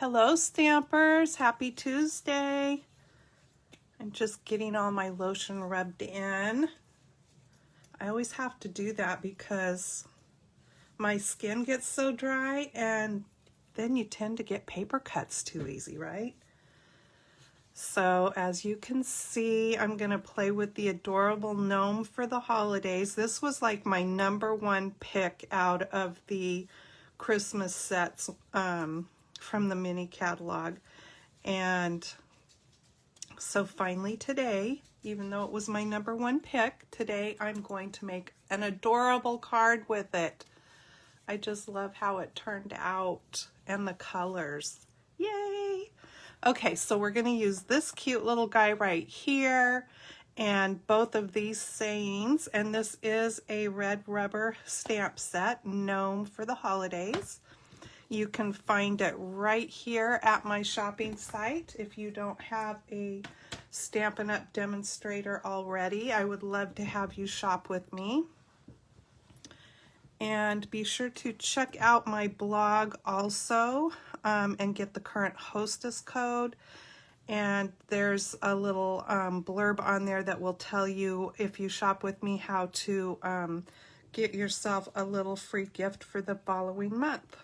Hello Stampers, happy Tuesday. I'm just getting all my lotion rubbed in. I always have to do that because my skin gets so dry and then you tend to get paper cuts too easy, right? So as you can see, I'm gonna play with the adorable gnome for the holidays. This was like my #1 pick out of the Christmas sets from the mini catalog. And so finally today, even though it was my #1 pick, today I'm going to make an adorable card with it. I just love how it turned out and the colors. Yay! Okay, so we're going to use this cute little guy right here and both of these sayings, and this is a red rubber stamp set, Gnome for the holidays. You can find it right here at my shopping site. If you don't have a Stampin' Up! Demonstrator already, I would love to have you shop with me. And be sure to check out my blog also and get the current hostess code. And there's a little blurb on there that will tell you, if you shop with me, how to get yourself a little free gift for the following month.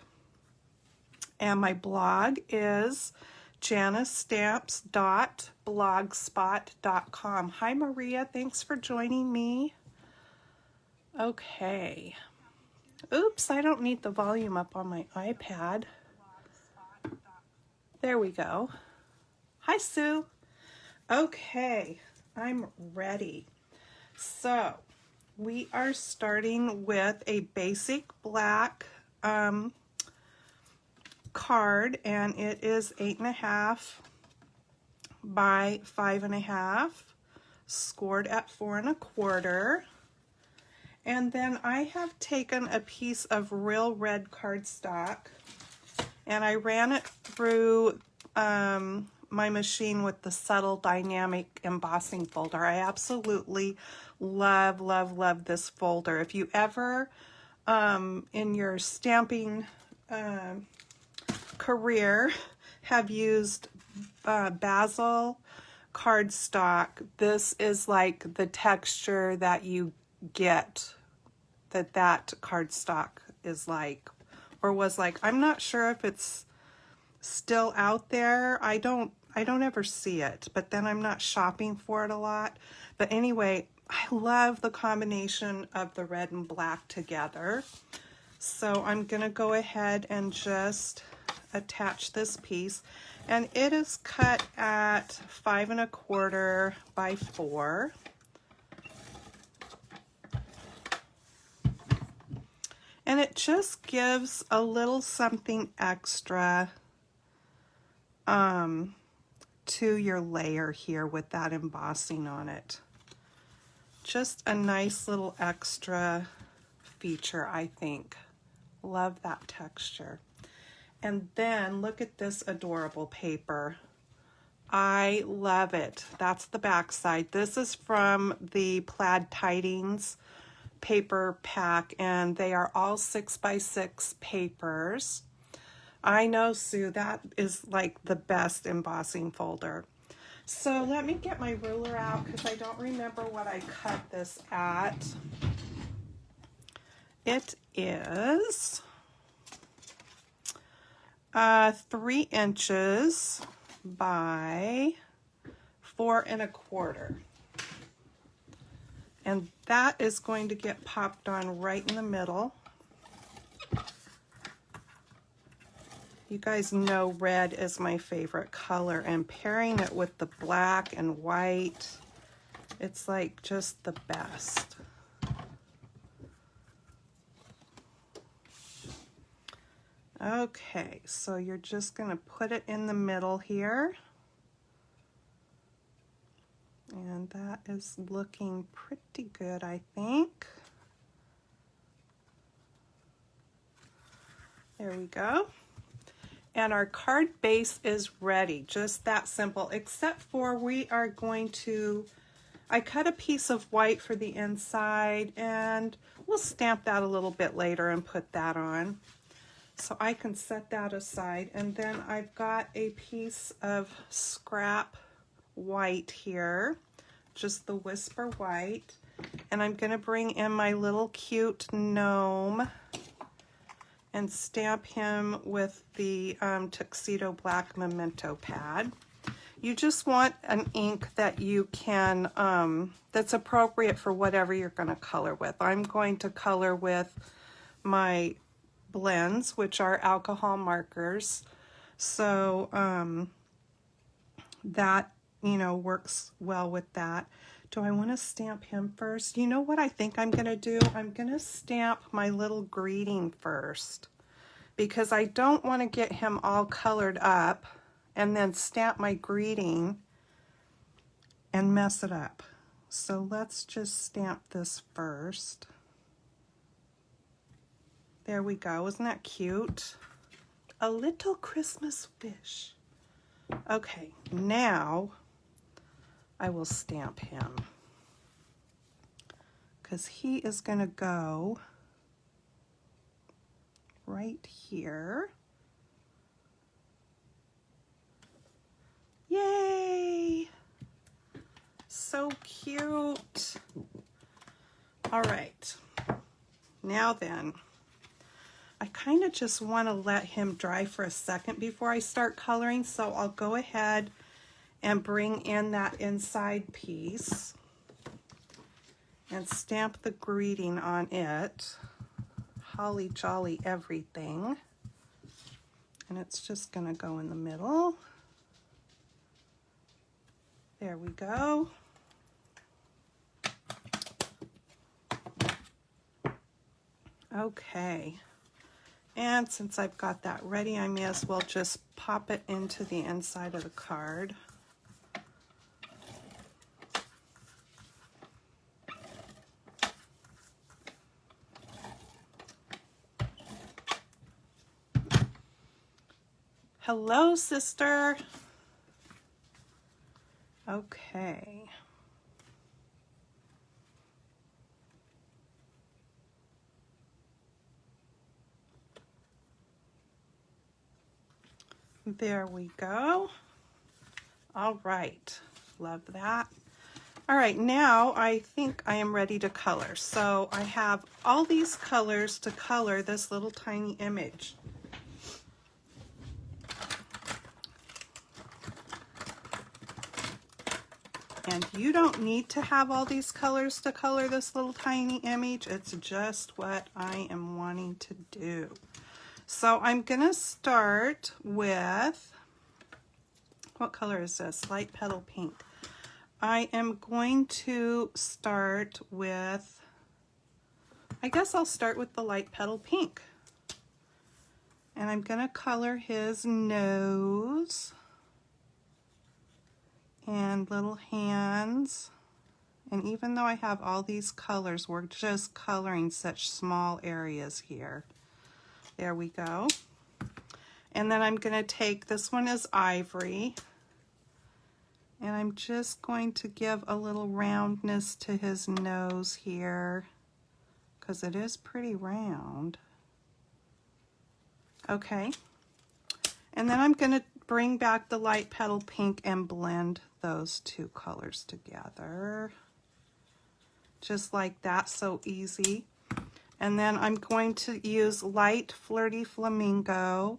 And my blog is JannaStamps.blogspot.com. Hi Maria, thanks for joining me. Okay. Oops, I don't need the volume up on my iPad. There we go. Hi Sue. Okay, I'm ready. So we are starting with a basic black card, and it is 8.5 by 5.5, scored at 4 1/4. And then I have taken a piece of real red cardstock and I ran it through my machine with the subtle dynamic embossing folder. I absolutely love this folder. If you ever in your stamping career have used basil cardstock, this is like the texture that you get that cardstock is like, or was like. I'm not sure if it's still out there. I don't ever see it, but then I'm not shopping for it a lot. But anyway, I love the combination of the red and black together. So I'm gonna go ahead and just attach this piece, and it is cut at 5 1/4 by 4. And it just gives a little something extra to your layer here with that embossing on it. Just a nice little extra feature, I think. Love that texture. And then look at this adorable paper. I love it. That's the back side. This is from the Plaid Tidings paper pack, and they are all 6x6 papers. I know, Sue, that is like the best embossing folder. So let me get my ruler out because I don't remember what I cut this at. It is 3 inches by 4 1/4. And that is going to get popped on right in the middle. You guys know red is my favorite color, and pairing it with the black and white, it's like just the best. Okay, so you're just gonna put it in the middle here. And that is looking pretty good, I think. There we go. And our card base is ready, just that simple, except for we are going to, I cut a piece of white for the inside, and we'll stamp that a little bit later and put that on. So I can set that aside. And then I've got a piece of scrap white here, just the Whisper White. And I'm going to bring in my little cute gnome and stamp him with the Tuxedo Black Memento pad. You just want an ink that you can, that's appropriate for whatever you're going to color with. I'm going to color with my blends, which are alcohol markers. So that, you know, works well with that. Do I want to stamp him first? You know what I think I'm going to do? I'm going to stamp my little greeting first, because I don't want to get him all colored up and then stamp my greeting and mess it up. So let's just stamp this first. There we go. Isn't that cute? A little Christmas wish. Okay, now I will stamp him, because he is going to go right here. Yay! So cute. All right, now then, I kind of just want to let him dry for a second before I start coloring, so I'll go ahead and bring in that inside piece and stamp the greeting on it. Holly jolly everything. And it's just going to go in the middle. There we go. Okay. And since I've got that ready, I may as well just pop it into the inside of the card. Hello, sister. Okay. There we go. All right. Love that. All right, now I think I am ready to color. So I have all these colors to color this little tiny image. And you don't need to have all these colors to color this little tiny image. It's just what I am wanting to do. So I'm gonna start with, what color is this? Light Petal Pink. I am going to start with, I guess I'll start with the Light Petal Pink. And I'm gonna color his nose and little hands. And even though I have all these colors, we're just coloring such small areas here. There we go. And then I'm going to take, this one is Ivory, and I'm just going to give a little roundness to his nose here, because it is pretty round. Okay. And then I'm going to bring back the Light Petal Pink and blend those two colors together. Just like that, so easy. And then I'm going to use Light Flirty Flamingo,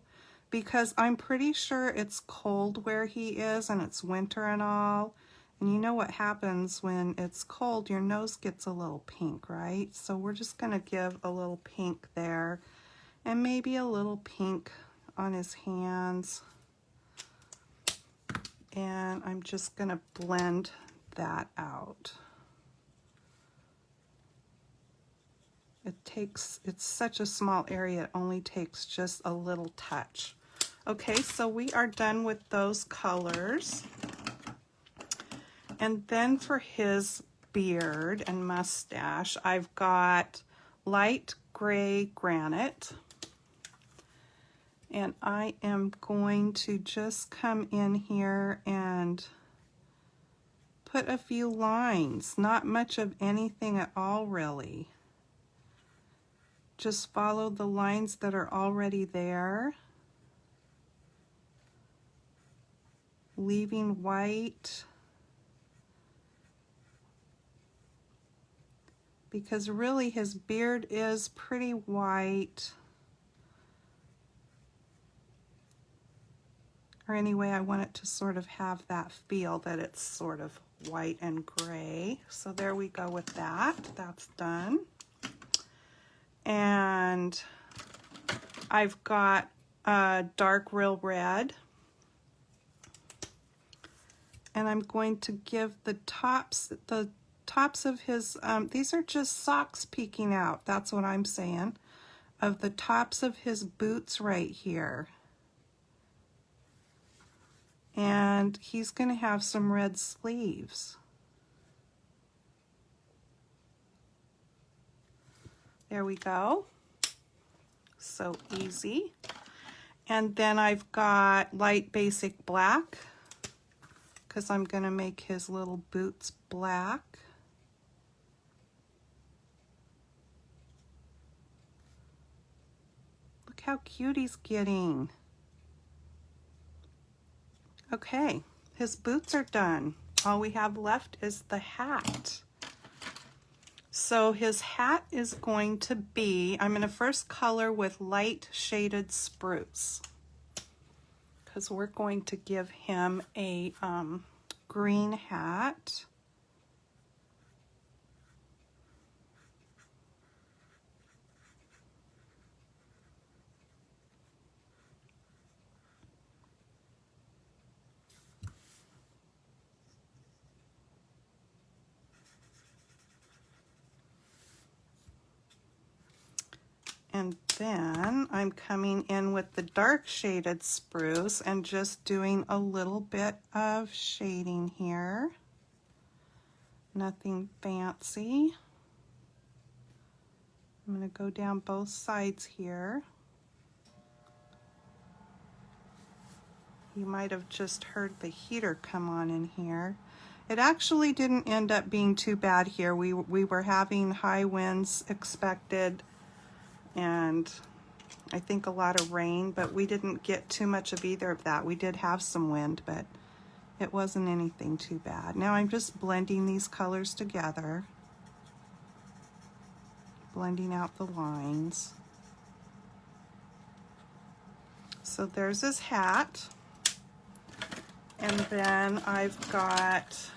because I'm pretty sure it's cold where he is and it's winter and all. And you know what happens when it's cold, your nose gets a little pink, right? So we're just going to give a little pink there, and maybe a little pink on his hands. And I'm just going to blend that out. It's such a small area, it only takes just a little touch. Okay, so we are done with those colors. And then for his beard and mustache, I've got Light Gray Granite. And I am going to just come in here and put a few lines, not much of anything at all really. just follow the lines that are already there, leaving white, because really his beard is pretty white. Or anyway, I want it to sort of have that feel that it's sort of white and gray. So there we go with that. That's done. And I've got a dark real red. And I'm going to give the tops of his, these are just socks peeking out. That's what I'm saying. Of the tops of his boots right here. And he's going to have some red sleeves. There we go. So easy. And then I've got light basic black, because I'm going to make his little boots black. Look how cute he's getting. Okay, his boots are done. All we have left is the hat. So his hat is going to be, I'm going to first color with light shaded spruce, because we're going to give him a green hat. And then I'm coming in with the dark shaded spruce and just doing a little bit of shading here. Nothing fancy. I'm going to go down both sides here. You might have just heard the heater come on in here. It actually didn't end up being too bad here. We were having high winds expected, and I think a lot of rain, but we didn't get too much of either of that. We did have some wind, but it wasn't anything too bad. Now I'm just blending these colors together, blending out the lines. So there's his hat. And then I've got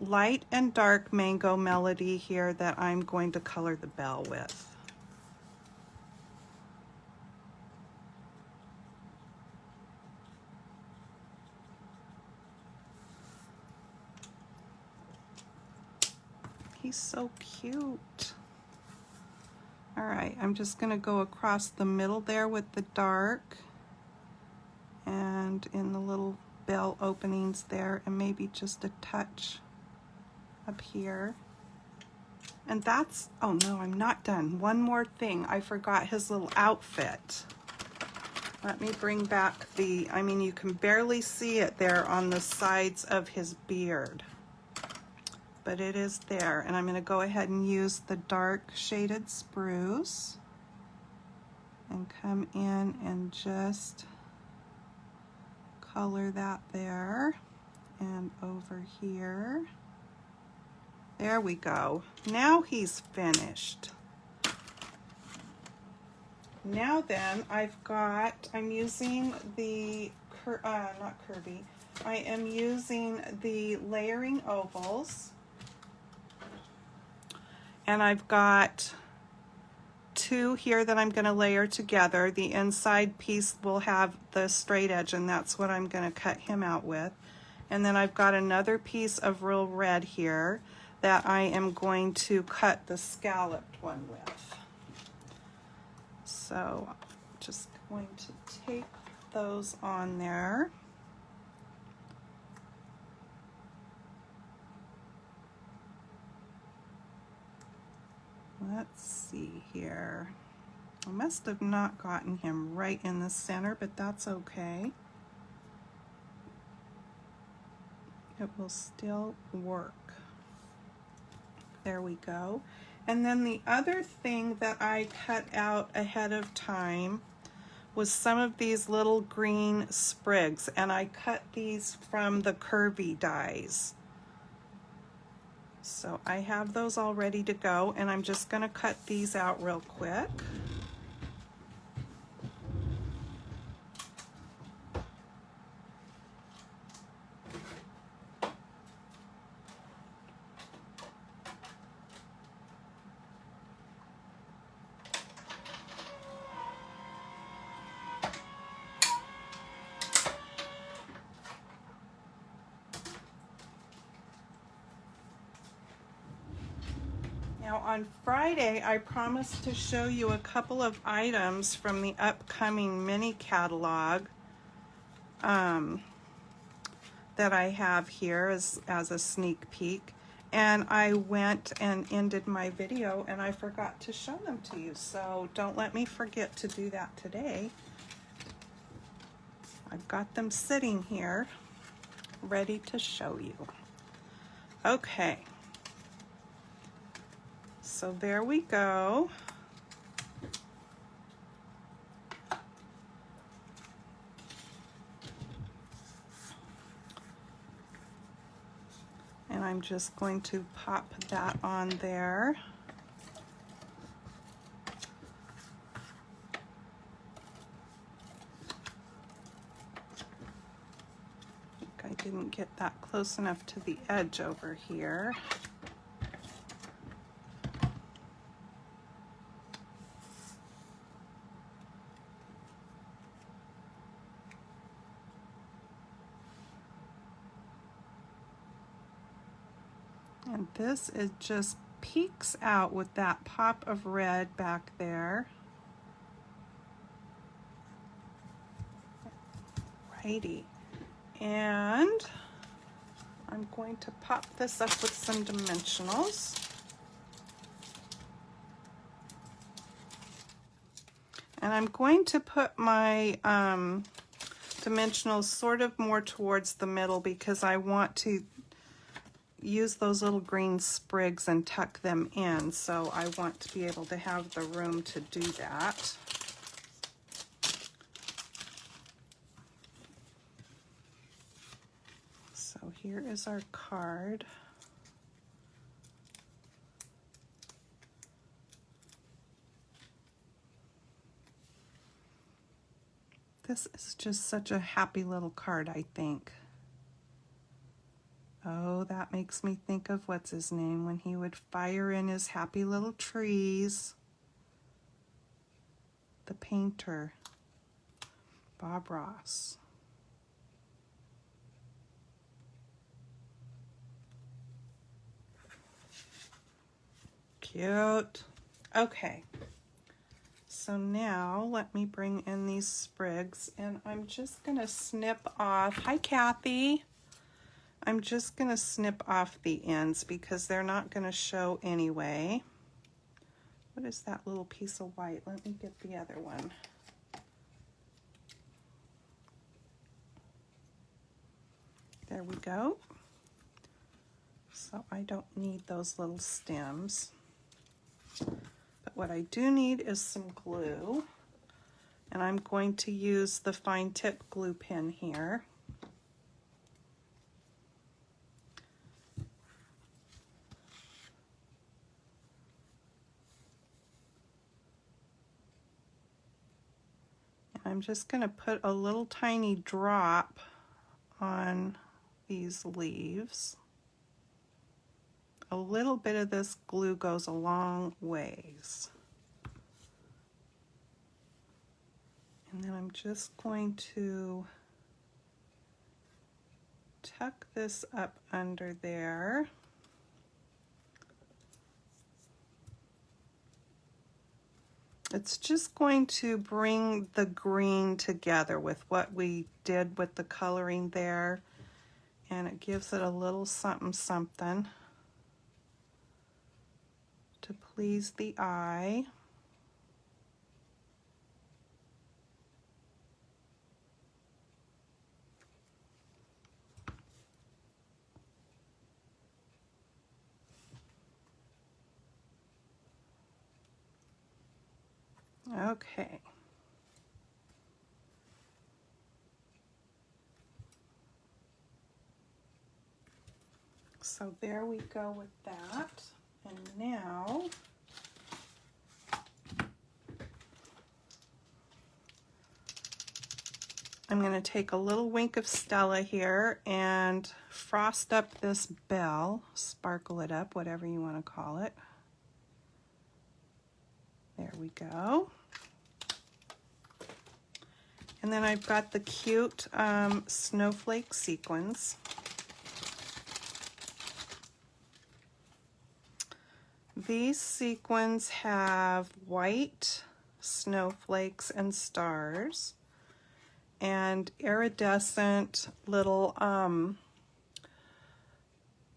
light and dark mango melody here that I'm going to color the bell with. He's so cute. All right, I'm just going to go across the middle there with the dark, and in the little bell openings there, and maybe just a touch up here. And that's, oh no, I'm not done. One more thing, I forgot his little outfit. Let me bring back the, I mean, you can barely see it there on the sides of his beard, but it is there. And I'm going to go ahead and use the dark shaded spruce and come in and just color that there and over here. There we go. Now he's finished. Now then, I'm using the, not Kirby, I am using the layering ovals. And I've got two here that I'm going to layer together. The inside piece will have the straight edge, and that's what I'm going to cut him out with. And then I've got another piece of real red here that I am going to cut the scalloped one with. So I'm just going to take those on there. Let's see here. I must have not gotten him right in the center, but that's okay. It will still work. There we go. And then the other thing that I cut out ahead of time was some of these little green sprigs, and I cut these from the curvy dies. So I have those all ready to go, and I'm just going to cut these out real quick. Now on Friday, I promised to show you a couple of items from the upcoming mini catalog that I have here as a sneak peek. And I went and ended my video and I forgot to show them to you. So don't let me forget to do that today. I've got them sitting here ready to show you. Okay. So there we go. And I'm just going to pop that on there. I didn't get that close enough to the edge over here. And this is just peeks out with that pop of red back there. Righty. And I'm going to pop this up with some dimensionals. And I'm going to put my dimensionals sort of more towards the middle because I want to use those little green sprigs and tuck them in. So I want to be able to have the room to do that. So here is our card. This is just such a happy little card, I think. Oh, that makes me think of what's his name when he would fire in his happy little trees. The painter, Bob Ross. Cute. Okay. So now let me bring in these sprigs and I'm just going to snip off. Hi, Kathy. I'm just going to snip off the ends because they're not going to show anyway. What is that little piece of white? Let me get the other one. There we go. So I don't need those little stems. But what I do need is some glue. And I'm going to use the fine tip glue pen here. I'm just going to put a little tiny drop on these leaves. A little bit of this glue goes a long ways. And then I'm just going to tuck this up under there. It's just going to bring the green together with what we did with the coloring there, and it gives it a little something something to please the eye. Okay. So there we go with that. And now I'm going to take a little wink of Stella here and frost up this bell, sparkle it up, whatever you want to call it. There we go. And then I've got the cute snowflake sequins. These sequins have white snowflakes and stars and iridescent little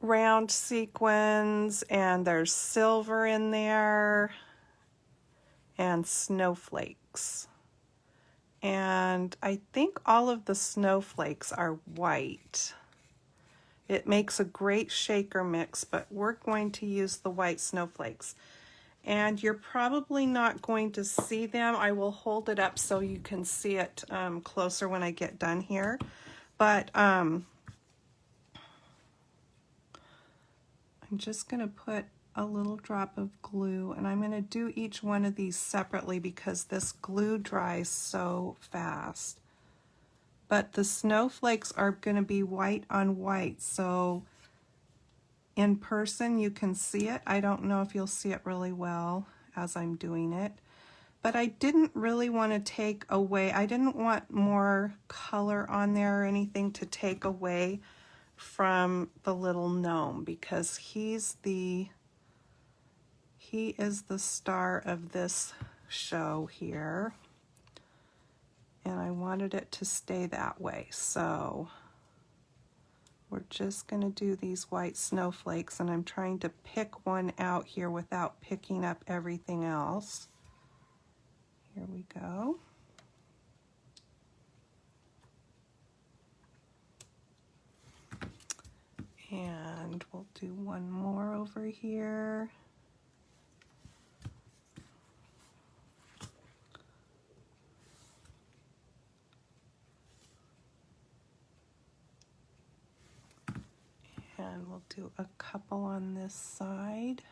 round sequins, and there's silver in there and snowflakes. And I think all of the snowflakes are white. It makes a great shaker mix, but we're going to use the white snowflakes. And you're probably not going to see them. I will hold it up so you can see it closer when I get done here. But I'm just going to put a little drop of glue, and I'm going to do each one of these separately because this glue dries so fast. But the snowflakes are going to be white on white, so in person you can see it. I don't know if you'll see it really well as I'm doing it, but I didn't really want to take away, I didn't want more color on there or anything to take away from the little gnome, because he is the star of this show here, and I wanted it to stay that way. So we're just going to do these white snowflakes, and I'm trying to pick one out here without picking up everything else. Here we go. And we'll do one more over here. And we'll do a couple on this side.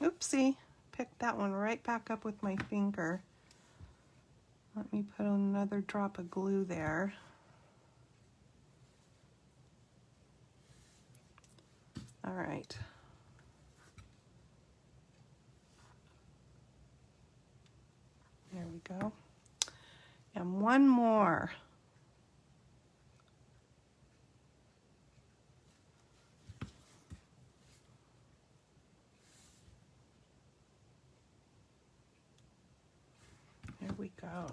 Oopsie, picked that one right back up with my finger. Let me put another drop of glue there. All right. There we go. And one more. There we go.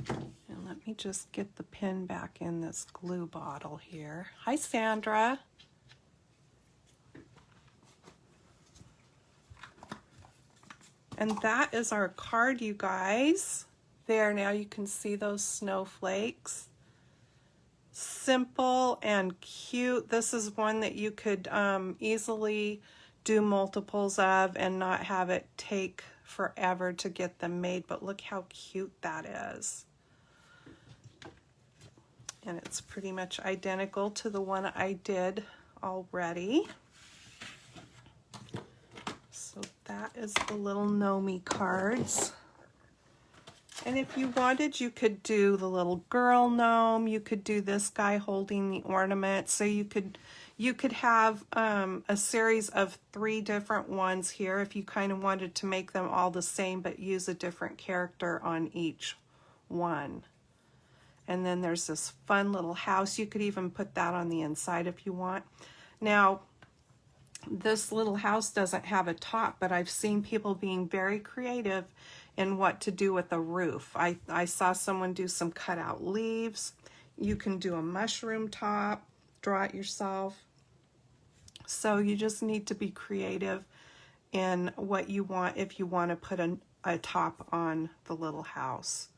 And let me just get the pin back in this glue bottle here. Hi, Sandra. And that is our card, you guys. There, now you can see those snowflakes. Simple and cute. This is one that you could easily do multiples of and not have it take forever to get them made, but look how cute that is. And it's pretty much identical to the one I did already. So that is the little Gnomie cards. And if you wanted, you could do the little girl gnome. You could do this guy holding the ornament. So you could have a series of 3 different ones here if you kind of wanted to make them all the same but use a different character on each one. And then there's this fun little house. You could even put that on the inside if you want. Now, this little house doesn't have a top, but I've seen people being very creative in what to do with a roof. I saw someone do some cutout leaves. You can do a mushroom top, draw it yourself. So you just need to be creative in what you want if you want to put a top on the little house.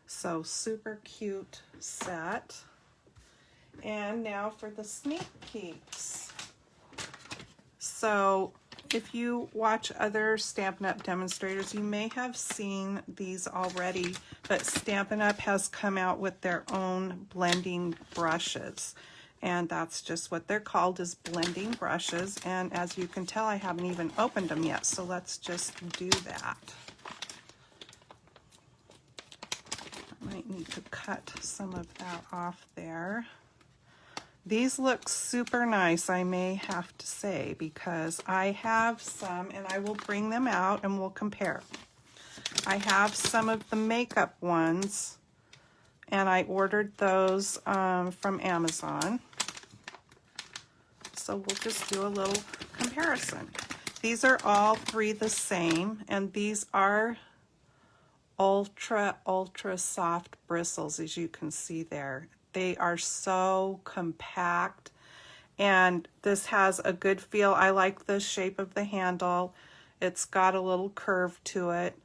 So super cute set. And now for the sneak peeks. So if you watch other Stampin' Up! Demonstrators, you may have seen these already, but Stampin' Up! Has come out with their own blending brushes. And that's just what they're called, is blending brushes. And as you can tell, I haven't even opened them yet, so let's just do that. I might need to cut some of that off there. These look super nice, I may have to say, because I have some, and I will bring them out and we'll compare. I have some of the makeup ones, and I ordered those from Amazon. So we'll just do a little comparison. These are all three the same, and these are ultra soft bristles, as you can see there. They are so compact, and this has a good feel. I like the shape of the handle. It's got a little curve to it.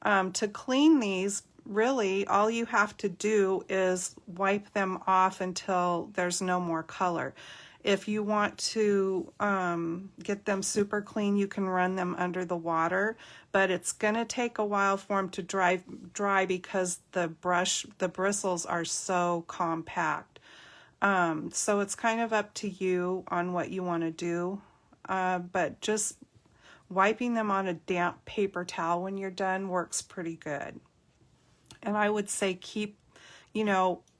To clean these, really all you have to do is wipe them off until there's no more color. If you want to get them super clean, you can run them under the water, but it's going to take a while for them to dry because the bristles are so compact. So it's kind of up to you on what you want to do, but just wiping them on a damp paper towel when you're done works pretty good. And I would say keep,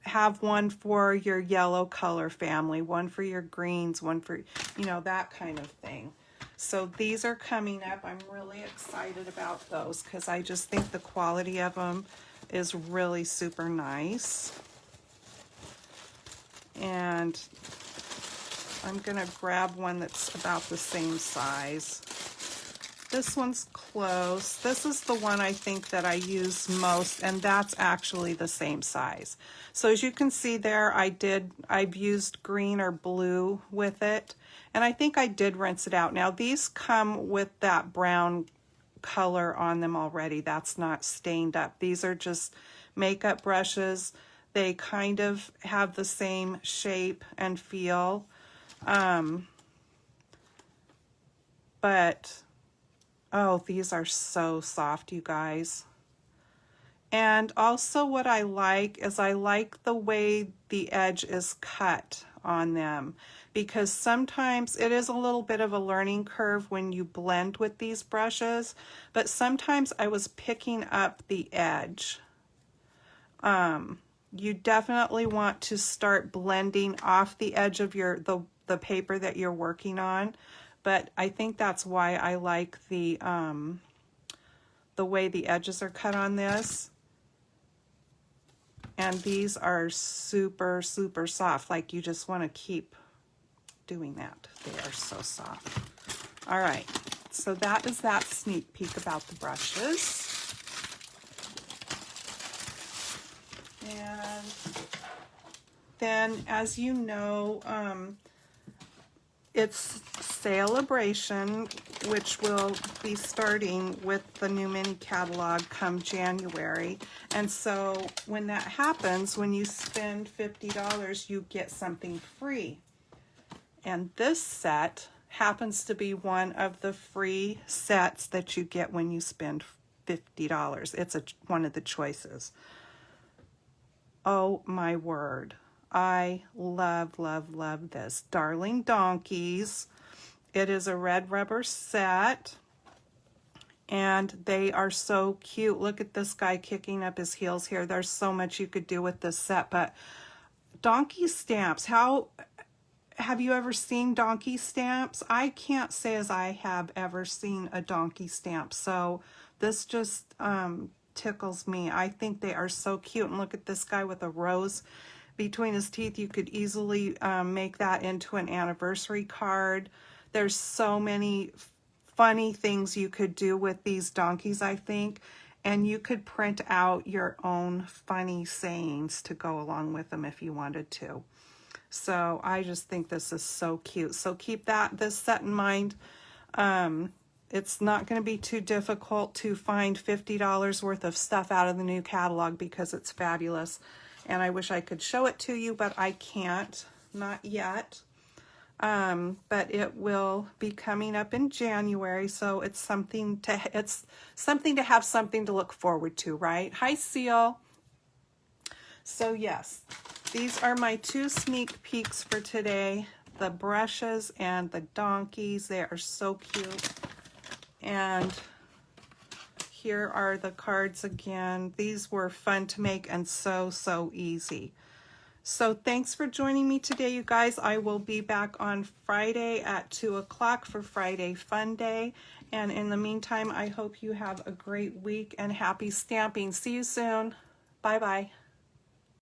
have one for your yellow color family, one for your greens, one for, that kind of thing. So these are coming up. I'm really excited about those because I just think the quality of them is really super nice. And I'm going to grab one that's about the same size. This one's close. This is the one I think that I use most, and that's actually the same size. So as you can see there, I've used green or blue with it, and I think I did rinse it out. Now these come with that brown color on them already. That's not stained up. These are just makeup brushes. They kind of have the same shape and feel, but oh, these are so soft, you guys. And also what I like is I like the way the edge is cut on them, because sometimes it is a little bit of a learning curve when you blend with these brushes, but sometimes I was picking up the edge. You definitely want to start blending off the edge of the paper that you're working on. But I think that's why I like the way the edges are cut on this. And these are super, super soft. Like, you just want to keep doing that. They are so soft. All right, so that is that sneak peek about the brushes. And then, as you know, it's Celebration, which will be starting with the new mini catalog come January. And so when that happens, when you spend $50, you get something free. And this set happens to be one of the free sets that you get when you spend $50. It's one of the choices. Oh my word. I love, love, love this. Darling Donkeys. It is a red rubber set, and they are so cute. Look at this guy kicking up his heels here. There's so much you could do with this set, but donkey stamps. How have you ever seen donkey stamps? I can't say as I have ever seen a donkey stamp, so this just tickles me. I think they are so cute. And look at this guy with a rose between his teeth. You could easily make that into an anniversary card. There's so many funny things you could do with these donkeys, I think, and you could print out your own funny sayings to go along with them if you wanted to. So I just think this is so cute. So keep this set in mind. it's not going to be too difficult to find $50 worth of stuff out of the new catalog because it's fabulous. And I wish I could show it to you, but I can't, not yet. But it will be coming up in January, so it's something to have something to look forward to, right? Hi, Seal. So yes, these are my 2 sneak peeks for today. The brushes and the donkeys, they are so cute. And here are the cards again. These were fun to make and so easy. So thanks for joining me today, you guys. I will be back on Friday at 2 o'clock for Friday Fun Day. And in the meantime, I hope you have a great week and happy stamping. See you soon. Bye-bye.